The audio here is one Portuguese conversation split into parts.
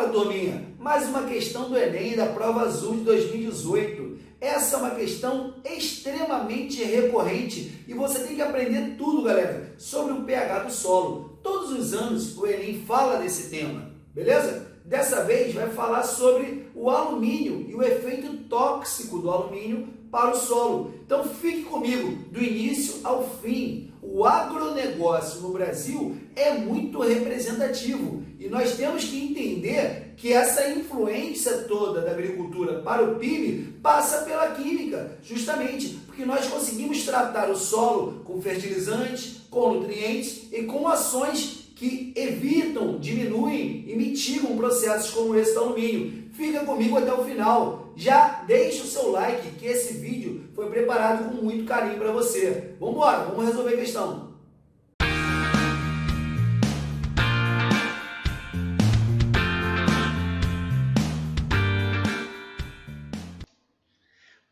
Bora, turminha! Mais uma questão do Enem da Prova Azul de 2018. Essa é uma questão extremamente recorrente e você tem que aprender tudo, galera, sobre o pH do solo. Todos os anos o Enem fala desse tema, beleza? Dessa vez vai falar sobre o alumínio e o efeito tóxico do alumínio para o solo. Então fique comigo do início ao fim. O agronegócio no Brasil é muito representativo e nós temos que entender que essa influência toda da agricultura para o PIB passa pela química, justamente porque nós conseguimos tratar o solo com fertilizantes, com nutrientes e com ações que evitam, diminuem e mitigam processos como esse do alumínio. Fica comigo até o final. Já deixa o seu like, que esse vídeo foi preparado com muito carinho para você. Vamos embora, vamos resolver a questão.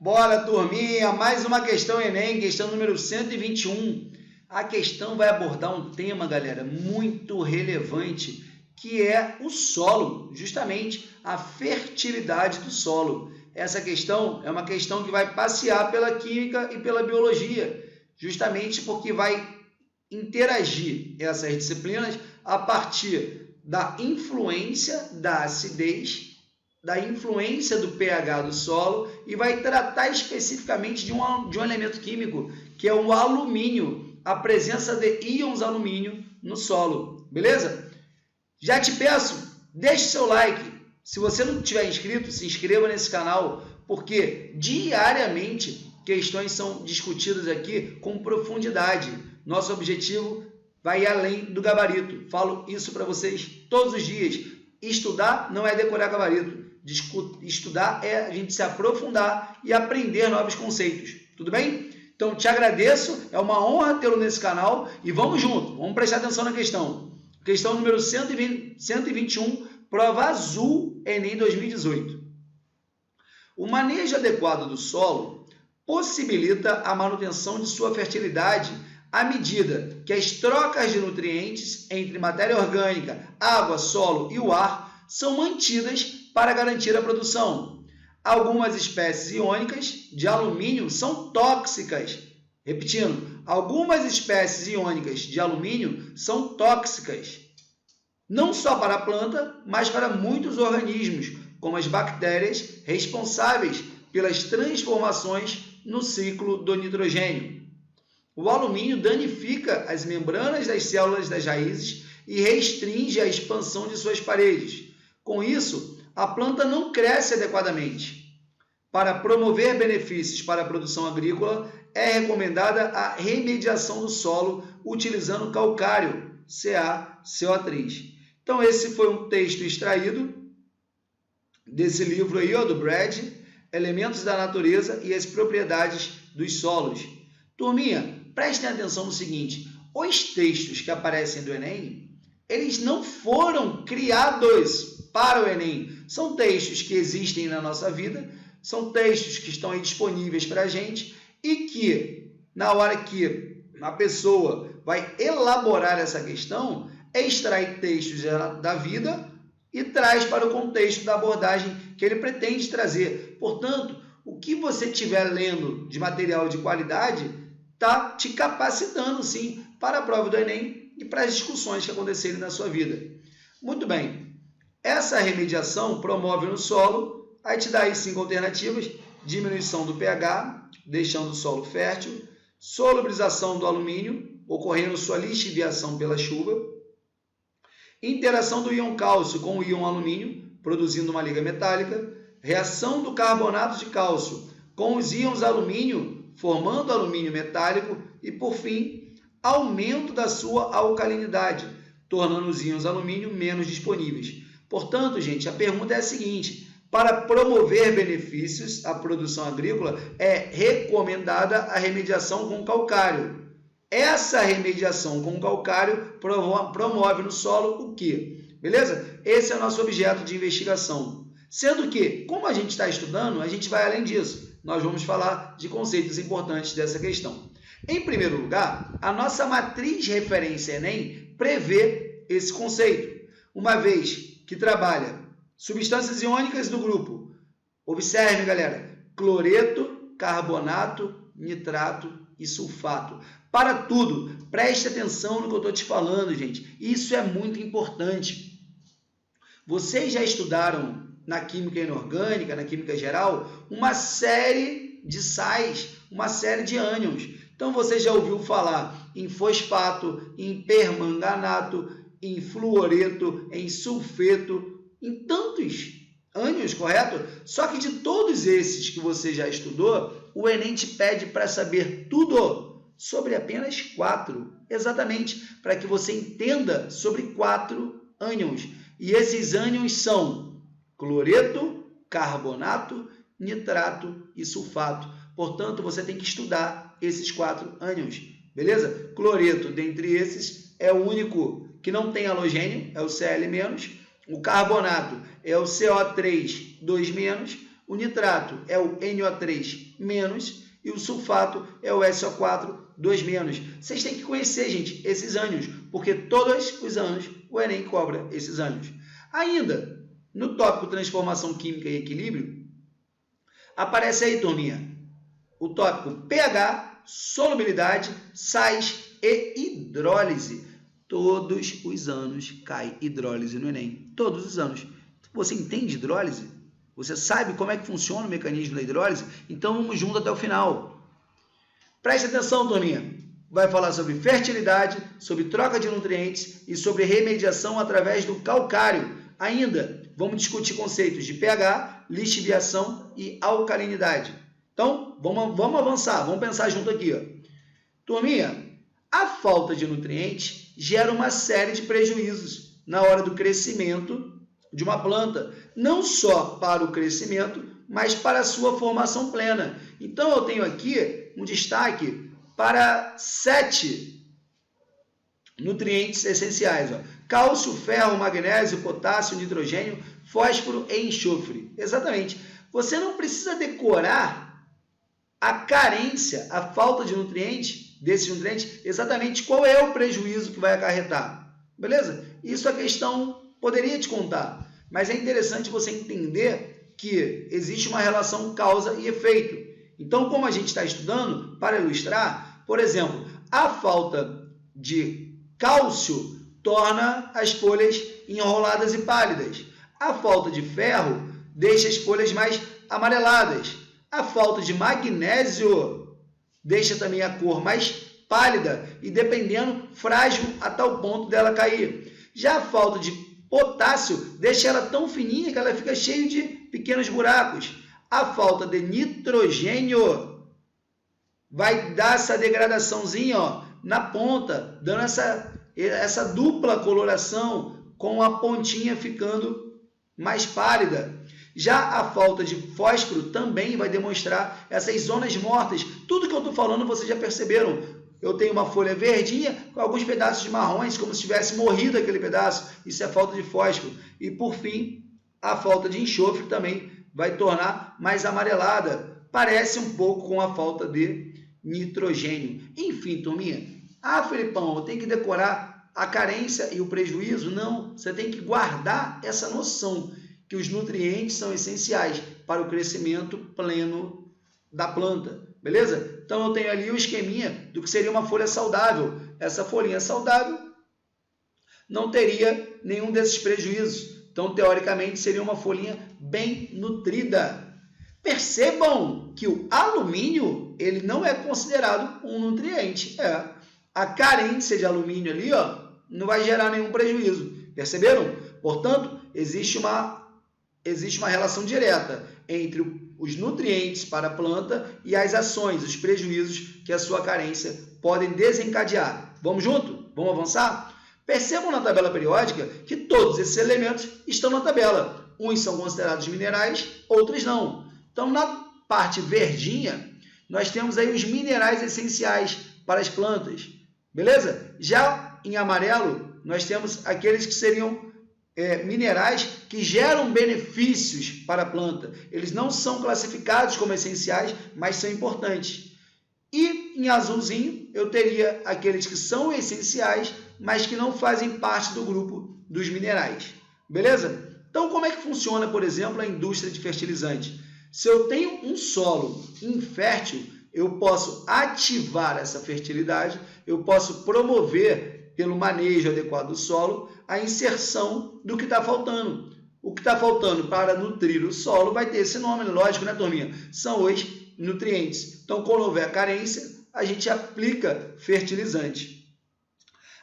Bora, turminha, mais uma questão Enem, questão número 121. A questão vai abordar um tema, galera, muito relevante, que é o solo, justamente a fertilidade do solo. Essa questão é uma questão que vai passear pela química e pela biologia, justamente porque vai interagir essas disciplinas a partir da influência da acidez, da influência do pH do solo e vai tratar especificamente de um elemento químico, que é o alumínio, a presença de íons alumínio no solo, beleza? Já te peço, deixe seu like. Se você não tiver inscrito, se inscreva nesse canal, porque diariamente questões são discutidas aqui com profundidade. Nosso objetivo vai além do gabarito. Falo isso para vocês todos os dias. Estudar não é decorar gabarito. Estudar é a gente se aprofundar e aprender novos conceitos. Tudo bem? Então, te agradeço. É uma honra tê-lo nesse canal e vamos junto. Vamos prestar atenção na questão. Questão número 121, prova azul, Enem 2018. O manejo adequado do solo possibilita a manutenção de sua fertilidade à medida que as trocas de nutrientes entre matéria orgânica, água, solo e o ar são mantidas para garantir a produção. Algumas espécies iônicas de alumínio são tóxicas. Repetindo, algumas espécies iônicas de alumínio são tóxicas, não só para a planta, mas para muitos organismos, como as bactérias responsáveis pelas transformações no ciclo do nitrogênio. O alumínio danifica as membranas das células das raízes e restringe a expansão de suas paredes. Com isso, a planta não cresce adequadamente. Para promover benefícios para a produção agrícola, é recomendada a remediação do solo utilizando calcário, CaCO3. Então, esse foi um texto extraído desse livro aí, do Brad, Elementos da Natureza e as Propriedades dos Solos. Turminha, prestem atenção no seguinte, os textos que aparecem do Enem, eles não foram criados para o Enem. São textos que existem na nossa vida, são textos que estão aí disponíveis para a gente e que, na hora que a pessoa vai elaborar essa questão, extrai textos da vida e traz para o contexto da abordagem que ele pretende trazer. Portanto, o que você estiver lendo de material de qualidade está te capacitando, sim, para a prova do Enem e para as discussões que acontecerem na sua vida. Muito bem. Essa remediação promove no solo, aí te dá aí 5 alternativas: diminuição do pH, deixando o solo fértil, solubilização do alumínio, ocorrendo sua lixiviação pela chuva, interação do íon cálcio com o íon alumínio, produzindo uma liga metálica, reação do carbonato de cálcio com os íons alumínio, formando alumínio metálico e, por fim, aumento da sua alcalinidade, tornando os íons alumínio menos disponíveis. Portanto, gente, a pergunta é a seguinte: para promover benefícios à produção agrícola, é recomendada a remediação com calcário. Essa remediação com calcário promove no solo o quê? Beleza? Esse é o nosso objeto de investigação. Sendo que, como a gente está estudando, a gente vai além disso. Nós vamos falar de conceitos importantes dessa questão. Em primeiro lugar, a nossa matriz referência Enem prevê esse conceito, uma vez que trabalha Substâncias iônicas do grupo. Observe, galera, cloreto, carbonato, nitrato e sulfato. Para tudo, preste atenção no que eu estou te falando, gente. Isso é muito importante. Vocês já estudaram na química inorgânica, na química geral, uma série de sais, uma série de ânions. Então, você já ouviu falar em fosfato, em permanganato, em fluoreto, em sulfeto, em tantos ânions, correto? Só que de todos esses que você já estudou, o Enem te pede para saber tudo sobre apenas 4. Exatamente, para que você entenda sobre 4 ânions. E esses ânions são cloreto, carbonato, nitrato e sulfato. Portanto, você tem que estudar esses 4 ânions, beleza? Cloreto, dentre esses, é o único que não tem halogênio, é o Cl-. O carbonato é o CO3 2-. O nitrato é o NO3-. E o sulfato é o SO4 2-. Vocês têm que conhecer, gente, esses ânions, porque todos os anos o Enem cobra esses ânions. Ainda, no tópico transformação química e equilíbrio, aparece aí, turminha, o tópico pH, solubilidade, sais e hidrólise. Todos os anos cai hidrólise no Enem. Todos os anos. Você entende hidrólise? Você sabe como é que funciona o mecanismo da hidrólise? Então vamos junto até o final. Preste atenção, turminha. Vai falar sobre fertilidade, sobre troca de nutrientes e sobre remediação através do calcário. Ainda vamos discutir conceitos de pH, lixiviação e alcalinidade. Então, vamos avançar, vamos pensar junto aqui. Ó. Turminha, a falta de nutrientes gera uma série de prejuízos na hora do crescimento de uma planta, não só para o crescimento, mas para a sua formação plena. Então, eu tenho aqui um destaque para 7 nutrientes essenciais. Ó. Cálcio, ferro, magnésio, potássio, nitrogênio, fósforo e enxofre. Exatamente. Você não precisa decorar a carência, a falta de nutrientes, desses nutrientes, exatamente qual é o prejuízo que vai acarretar. Beleza? Isso a questão poderia te contar, mas é interessante você entender que existe uma relação causa e efeito. Então, como a gente está estudando, para ilustrar, por exemplo, a falta de cálcio torna as folhas enroladas e pálidas. A falta de ferro deixa as folhas mais amareladas. A falta de magnésio deixa também a cor mais pálida e, dependendo, frágil a tal ponto dela cair. Já a falta de potássio deixa ela tão fininha que ela fica cheia de pequenos buracos. A falta de nitrogênio vai dar essa degradaçãozinha, ó, na ponta, dando essa dupla coloração, com a pontinha ficando mais pálida. Já a falta de fósforo também vai demonstrar essas zonas mortas. Tudo que eu estou falando vocês já perceberam. Eu tenho uma folha verdinha com alguns pedaços de marrons, como se tivesse morrido aquele pedaço. Isso é falta de fósforo. E, por fim, a falta de enxofre também vai tornar mais amarelada. Parece um pouco com a falta de nitrogênio. Enfim, turminha. Ah, Felipão, eu tenho que decorar a carência e o prejuízo? Não, você tem que guardar essa noção que os nutrientes são essenciais para o crescimento pleno da planta, beleza? Então, eu tenho ali o esqueminha do que seria uma folha saudável. Essa folhinha saudável não teria nenhum desses prejuízos. Então, teoricamente, seria uma folhinha bem nutrida. Percebam que o alumínio ele não é considerado um nutriente. A carência de alumínio ali, ó, não vai gerar nenhum prejuízo. Perceberam? Portanto, existe uma relação direta entre os nutrientes para a planta e as ações, os prejuízos que a sua carência podem desencadear. Vamos junto? Vamos avançar? Percebam na tabela periódica que todos esses elementos estão na tabela. Uns são considerados minerais, outros não. Então, na parte verdinha, nós temos aí os minerais essenciais para as plantas. Beleza? Já em amarelo, nós temos aqueles que seriam minerais que geram benefícios para a planta. Eles não são classificados como essenciais, mas são importantes. E em azulzinho, eu teria aqueles que são essenciais, mas que não fazem parte do grupo dos minerais. Beleza? Então, como é que funciona, por exemplo, a indústria de fertilizante? Se eu tenho um solo infértil, eu posso ativar essa fertilidade, eu posso promover, pelo manejo adequado do solo, a inserção do que está faltando. O que está faltando para nutrir o solo vai ter esse nome, lógico, né, turminha? São os nutrientes. Então, quando houver carência, a gente aplica fertilizante.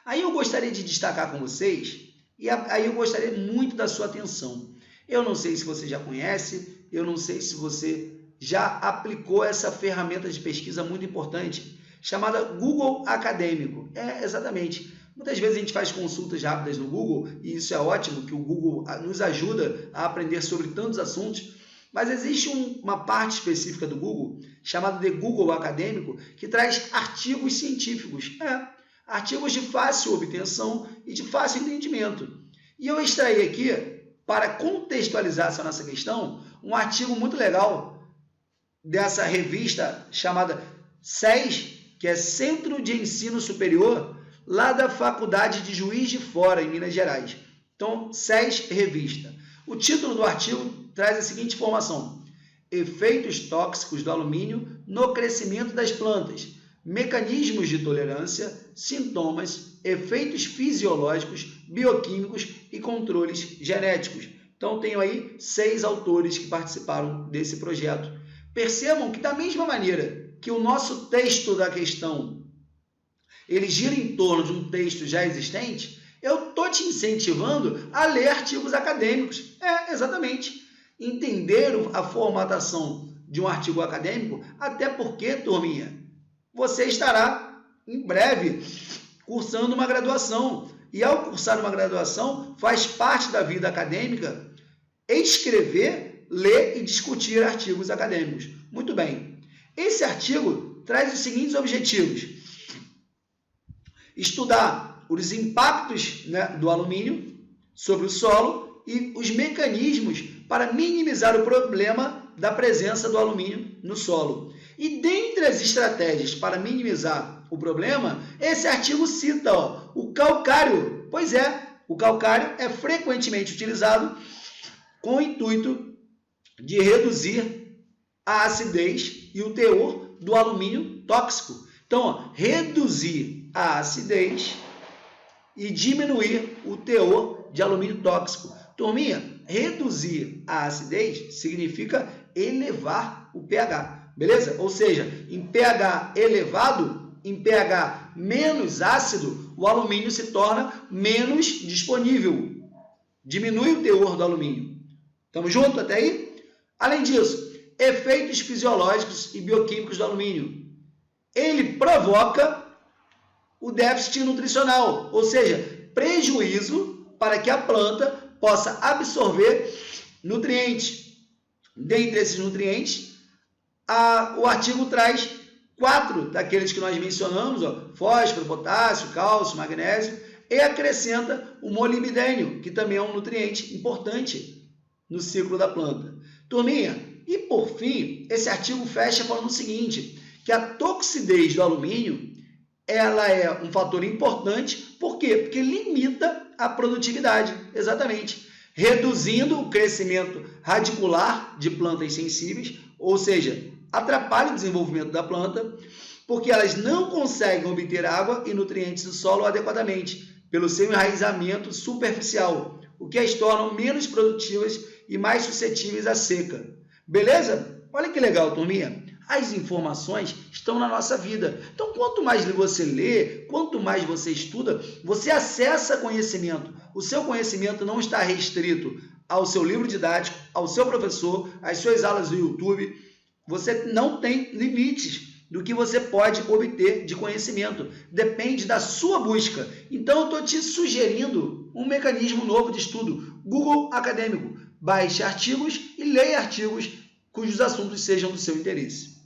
Aí eu gostaria de destacar com vocês, e aí eu gostaria muito da sua atenção. Eu não sei se você já conhece, eu não sei se você já aplicou essa ferramenta de pesquisa muito importante, chamada Google Acadêmico. Exatamente. Muitas vezes a gente faz consultas rápidas no Google, e isso é ótimo, que o Google nos ajuda a aprender sobre tantos assuntos, mas existe uma parte específica do Google, chamada de Google Acadêmico, que traz artigos científicos. Artigos de fácil obtenção e de fácil entendimento. E eu extraí aqui, para contextualizar essa nossa questão, um artigo muito legal dessa revista chamada SES, que é Centro de Ensino Superior, lá da Faculdade de Juiz de Fora, em Minas Gerais. Então, SES Revista. O título do artigo traz a seguinte informação: efeitos tóxicos do alumínio no crescimento das plantas, mecanismos de tolerância, sintomas, efeitos fisiológicos, bioquímicos e controles genéticos. Então, tenho aí 6 autores que participaram desse projeto. Percebam que, da mesma maneira que o nosso texto da questão ele gira em torno de um texto já existente, eu estou te incentivando a ler artigos acadêmicos. Exatamente. Entender a formatação de um artigo acadêmico, até porque, turminha, você estará, em breve, cursando uma graduação. E, ao cursar uma graduação, faz parte da vida acadêmica escrever, ler e discutir artigos acadêmicos. Muito bem. Esse artigo traz os seguintes objetivos: estudar os impactos, do alumínio sobre o solo e os mecanismos para minimizar o problema da presença do alumínio no solo. E dentre as estratégias para minimizar o problema, esse artigo cita o calcário. Pois é, o calcário é frequentemente utilizado com o intuito de reduzir a acidez e o teor do alumínio tóxico. Então, reduzir a acidez e diminuir o teor de alumínio tóxico. Turminha, reduzir a acidez significa elevar o pH, beleza? Ou seja, em pH elevado, em pH menos ácido, o alumínio se torna menos disponível. Diminui o teor do alumínio. Estamos juntos até aí? Além disso, efeitos fisiológicos e bioquímicos do alumínio. Ele provoca o déficit nutricional, ou seja, prejuízo para que a planta possa absorver nutrientes. Dentre esses nutrientes, o artigo traz 4 daqueles que nós mencionamos, fósforo, potássio, cálcio, magnésio, e acrescenta o molibdênio, que também é um nutriente importante no ciclo da planta. Turminha, e por fim, esse artigo fecha falando o seguinte, que a toxidez do alumínio ela é um fator importante. Por quê? Porque limita a produtividade, exatamente, reduzindo o crescimento radicular de plantas sensíveis, ou seja, atrapalha o desenvolvimento da planta, porque elas não conseguem obter água e nutrientes do solo adequadamente, pelo seu enraizamento superficial, o que as tornam menos produtivas e mais suscetíveis à seca. Beleza? Olha que legal, turminha. As informações estão na nossa vida. Então, quanto mais você lê, quanto mais você estuda, você acessa conhecimento. O seu conhecimento não está restrito ao seu livro didático, ao seu professor, às suas aulas do YouTube. Você não tem limites do que você pode obter de conhecimento. Depende da sua busca. Então, eu estou te sugerindo um mecanismo novo de estudo. Google Acadêmico. Baixe artigos e leia artigos cujos assuntos sejam do seu interesse.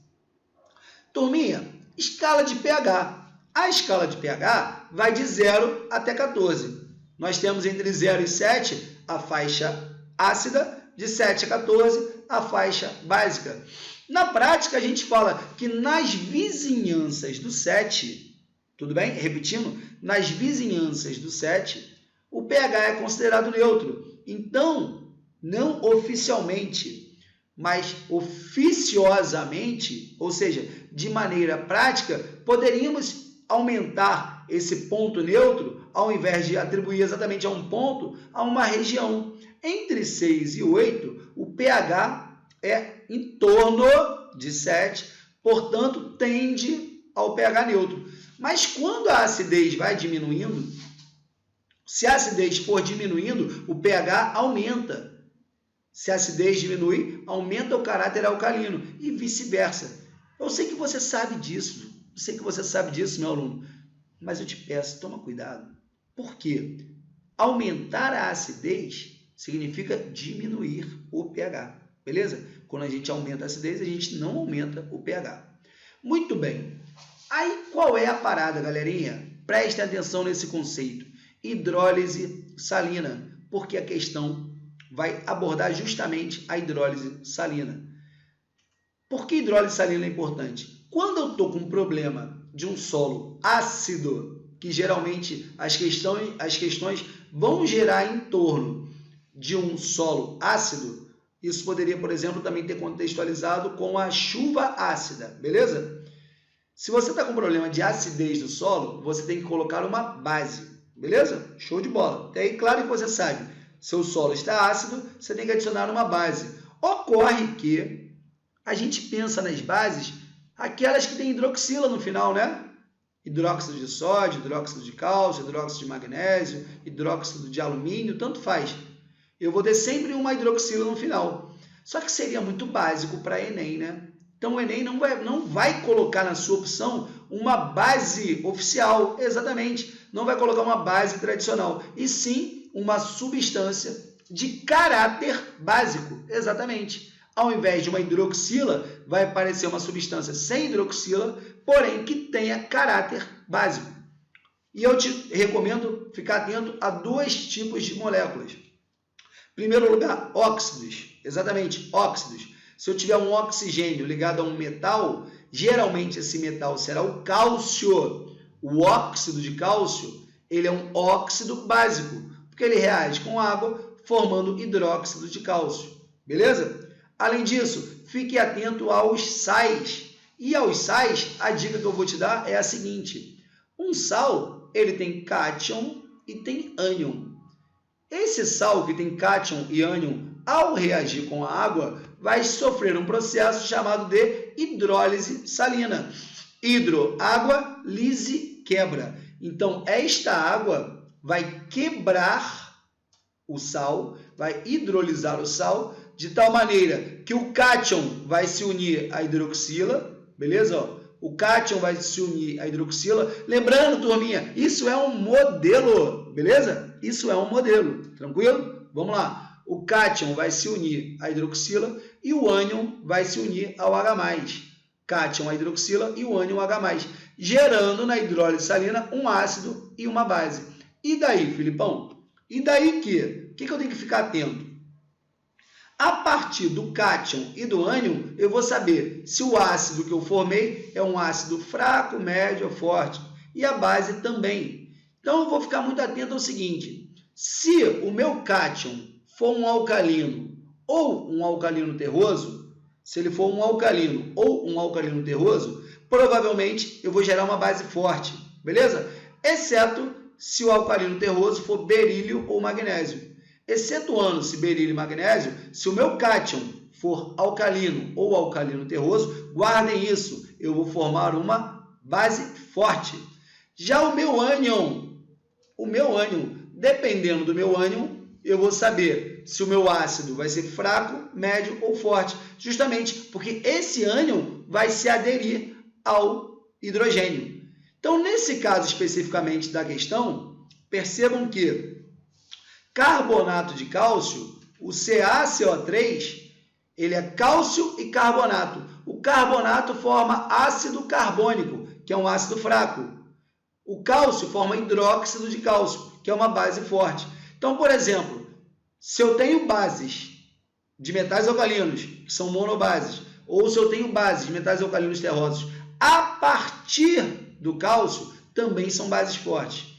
Turminha, escala de pH. A escala de pH vai de 0 até 14. Nós temos entre 0 e 7 a faixa ácida, de 7 a 14 a faixa básica. Na prática, a gente fala que nas vizinhanças do 7, tudo bem? Repetindo, nas vizinhanças do 7, o pH é considerado neutro. Então, não oficialmente, mas oficiosamente, ou seja, de maneira prática, poderíamos aumentar esse ponto neutro, ao invés de atribuir exatamente a um ponto, a uma região. Entre 6 e 8, o pH é em torno de 7, portanto, tende ao pH neutro. Mas quando a acidez vai diminuindo, se a acidez for diminuindo, o pH aumenta. Se a acidez diminui, aumenta o caráter alcalino e vice-versa. Eu sei que você sabe disso, meu aluno, mas eu te peço, toma cuidado. Por quê? Aumentar a acidez significa diminuir o pH, beleza? Quando a gente aumenta a acidez, a gente não aumenta o pH. Muito bem. Aí qual é a parada, galerinha? Prestem atenção nesse conceito. Hidrólise salina, porque a questão vai abordar justamente a hidrólise salina. Por que hidrólise salina é importante? Quando eu estou com um problema de um solo ácido, que geralmente as questões vão gerar em torno de um solo ácido, isso poderia, por exemplo, também ter contextualizado com a chuva ácida, beleza? Se você está com problema de acidez do solo, você tem que colocar uma base, beleza? Show de bola. Até aí, claro que você sabe, seu solo está ácido, você tem que adicionar uma base. Ocorre que a gente pensa nas bases, aquelas que têm hidroxila no final, né? Hidróxido de sódio, hidróxido de cálcio, hidróxido de magnésio, hidróxido de alumínio, tanto faz. Eu vou ter sempre uma hidroxila no final. Só que seria muito básico para Enem, né? Então o Enem não vai colocar na sua opção uma base oficial, exatamente. Não vai colocar uma base tradicional, e sim uma substância de caráter básico, exatamente. Ao invés de uma hidroxila, vai aparecer uma substância sem hidroxila, porém que tenha caráter básico. E eu te recomendo ficar atento a dois tipos de moléculas. Em primeiro lugar, óxidos, exatamente, óxidos. Se eu tiver um oxigênio ligado a um metal, geralmente esse metal será o cálcio. O óxido de cálcio, ele é um óxido básico, porque ele reage com água, formando hidróxido de cálcio. Beleza? Além disso, fique atento aos sais. E aos sais, a dica que eu vou te dar é a seguinte. Um sal, ele tem cátion e tem ânion. Esse sal que tem cátion e ânion, ao reagir com a água, vai sofrer um processo chamado de hidrólise salina. Hidro, água, lise, quebra. Então, esta água vai quebrar o sal, vai hidrolisar o sal, de tal maneira que o cátion vai se unir à hidroxila, beleza? O cátion vai se unir à hidroxila. Lembrando, turminha, isso é um modelo, beleza? Isso é um modelo, tranquilo? Vamos lá. O cátion vai se unir à hidroxila e o ânion vai se unir ao H+. Cátion à hidroxila e o ânion H+, gerando na hidrólise salina um ácido e uma base. E daí, Filipão? E daí que? O que eu tenho que ficar atento? A partir do cátion e do ânion, eu vou saber se o ácido que eu formei é um ácido fraco, médio ou forte. E a base também. Então, eu vou ficar muito atento ao seguinte. Se o meu cátion for um alcalino ou um alcalino terroso, se ele for um alcalino ou um alcalino terroso, provavelmente eu vou gerar uma base forte, beleza? Exceto se o alcalino terroso for berílio ou magnésio. Excetuando-se berílio e magnésio, se o meu cátion for alcalino ou alcalino terroso, guardem isso, eu vou formar uma base forte. Já o meu ânion, dependendo do meu ânion, eu vou saber se o meu ácido vai ser fraco, médio ou forte, justamente porque esse ânion vai se aderir ao hidrogênio. Então, nesse caso especificamente da questão, percebam que carbonato de cálcio, o CaCO3, ele é cálcio e carbonato. O carbonato forma ácido carbônico, que é um ácido fraco. O cálcio forma hidróxido de cálcio, que é uma base forte. Então, por exemplo, se eu tenho bases de metais alcalinos, que são monobases, ou se eu tenho bases de metais alcalinos terrosos, a partir do cálcio, também são bases fortes.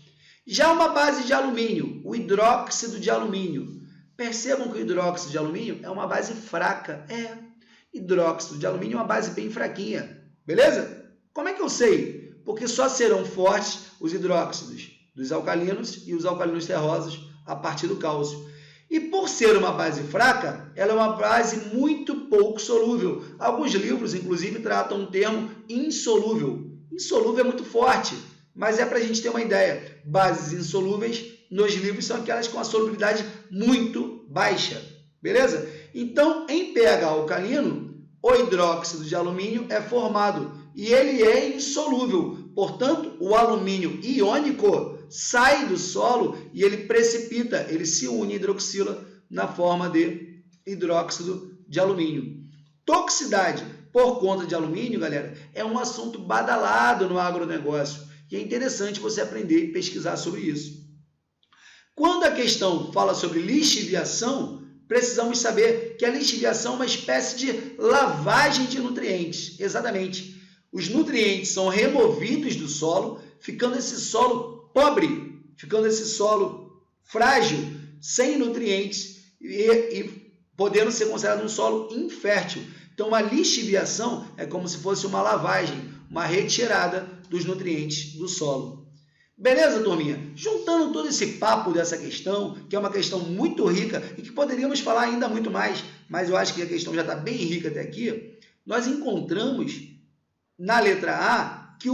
Já uma base de alumínio, o hidróxido de alumínio, Percebam que o hidróxido de alumínio é uma base fraca. Hidróxido de alumínio é uma base bem fraquinha. Beleza? Como é que eu sei? Porque só serão fortes os hidróxidos dos alcalinos e os alcalinos terrosos a partir do cálcio. E por ser uma base fraca, ela é uma base muito pouco solúvel. Alguns livros, inclusive, tratam o termo insolúvel. Insolúvel é muito forte, mas é para a gente ter uma ideia. Bases insolúveis nos livros são aquelas com a solubilidade muito baixa. Beleza? Então, em pH alcalino, o hidróxido de alumínio é formado e ele é insolúvel. Portanto, o alumínio iônico sai do solo e ele precipita, ele se une e hidroxila na forma de hidróxido de alumínio. Toxicidade por conta de alumínio, galera, é um assunto badalado no agronegócio e é interessante você aprender e pesquisar sobre isso. Quando a questão fala sobre lixiviação, precisamos saber que a lixiviação é uma espécie de lavagem de nutrientes. Exatamente. Os nutrientes são removidos do solo, ficando esse solo pobre, ficando esse solo frágil, sem nutrientes e podendo ser considerado um solo infértil. Então, uma lixiviação é como se fosse uma lavagem, uma retirada dos nutrientes do solo. Beleza, turminha? Juntando todo esse papo dessa questão, que é uma questão muito rica e que poderíamos falar ainda muito mais, mas eu acho que a questão já está bem rica até aqui, nós encontramos na letra A que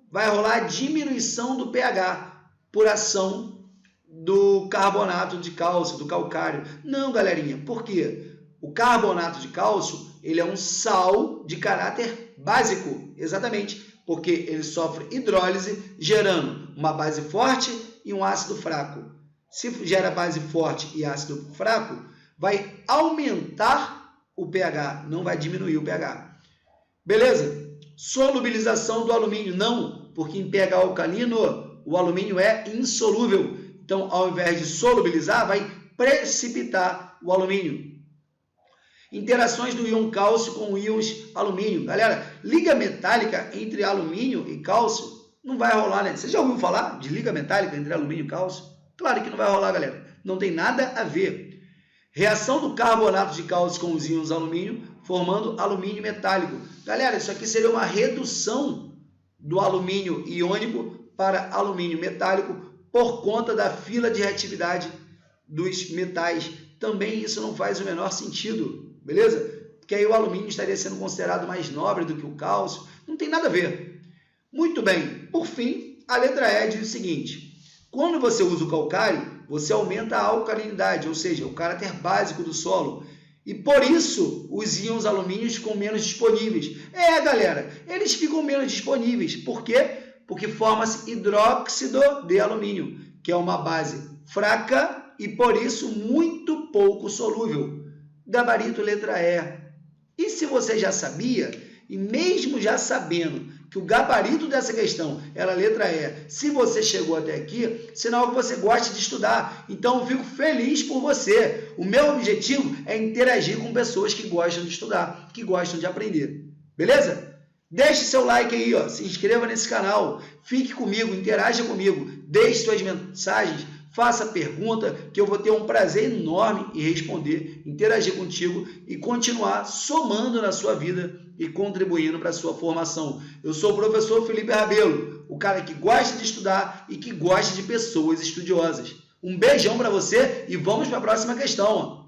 vai rolar a diminuição do pH por ação do carbonato de cálcio, do calcário. Não, galerinha, por quê? O carbonato de cálcio, ele é um sal de caráter básico, exatamente, porque ele sofre hidrólise, gerando uma base forte e um ácido fraco. Se gera base forte e ácido fraco, vai aumentar o pH, não vai diminuir o pH. Beleza? Solubilização do alumínio, não, porque em pH alcalino o alumínio é insolúvel. Então, ao invés de solubilizar, vai precipitar o alumínio. Interações do íon cálcio com íons alumínio. Galera, liga metálica entre alumínio e cálcio não vai rolar, né? Você já ouviu falar de liga metálica entre alumínio e cálcio? Claro que não vai rolar, galera. Não tem nada a ver. Reação do carbonato de cálcio com os íons alumínio, formando alumínio metálico. Galera, isso aqui seria uma redução do alumínio iônico para alumínio metálico por conta da fila de reatividade dos metais. Também isso não faz o menor sentido, beleza? Porque aí o alumínio estaria sendo considerado mais nobre do que o cálcio. Não tem nada a ver. Muito bem. Por fim, a letra E diz o seguinte: quando você usa o calcário, você aumenta a alcalinidade, ou seja, o caráter básico do solo. E por isso, os íons alumínios ficam menos disponíveis. Galera, eles ficam menos disponíveis. Por quê? Porque forma-se hidróxido de alumínio, que é uma base fraca e, por isso, muito pouco solúvel. Gabarito letra E. E se você já sabia, e mesmo já sabendo que o gabarito dessa questão era a letra E, se você chegou até aqui, sinal que você gosta de estudar. Então, eu fico feliz por você. O meu objetivo é interagir com pessoas que gostam de estudar, que gostam de aprender. Beleza? Deixe seu like aí, ó, se inscreva nesse canal, fique comigo, interaja comigo, deixe suas mensagens, faça pergunta, que eu vou ter um prazer enorme em responder, interagir contigo e continuar somando na sua vida e contribuindo para a sua formação. Eu sou o professor Felipe Rabelo, o cara que gosta de estudar e que gosta de pessoas estudiosas. Um beijão para você e vamos para a próxima questão.